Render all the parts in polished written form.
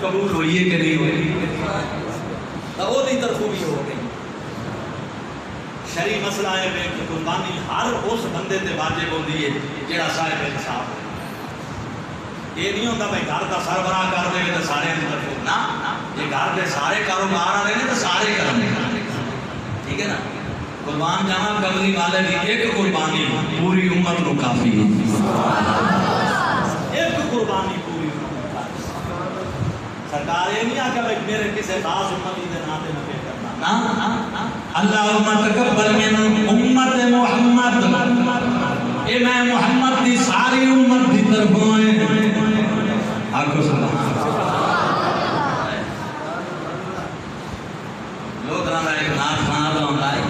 قبول ہوئی ہے کہ نہیں ہوئی تو وہ دی طرف بھی ہو گئی. شرعی مسئلہ ہے کہ قربانی ہر اس بندے تے واجب ہوندی ہے جڑا صاحب انصاف ہے. یہ نہیں ہوتا بھائی گھر کا سربراہ کر دے تو سارے دی طرف نہ یہ گھر دے سارے کاروبار والے نے تو سارے کرنے ٹھیک ہے نا. قربان جانا قبلی والے کی ایک قربانی پوری امت کو کافی ہے. ایک قربانی پوری سرکار یہ نہیں آکا بھائی میرے کسی خاص امتی دے ناتے میں کرنا نا. اللہم تقبل من امت محمد. اے میں محمد دی ساری امت دی طرفوں ہیں. آکو سلام لوگ رانا ایک نات خانہ دا ہوتا ہے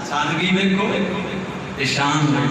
سادگی میں کو شان میں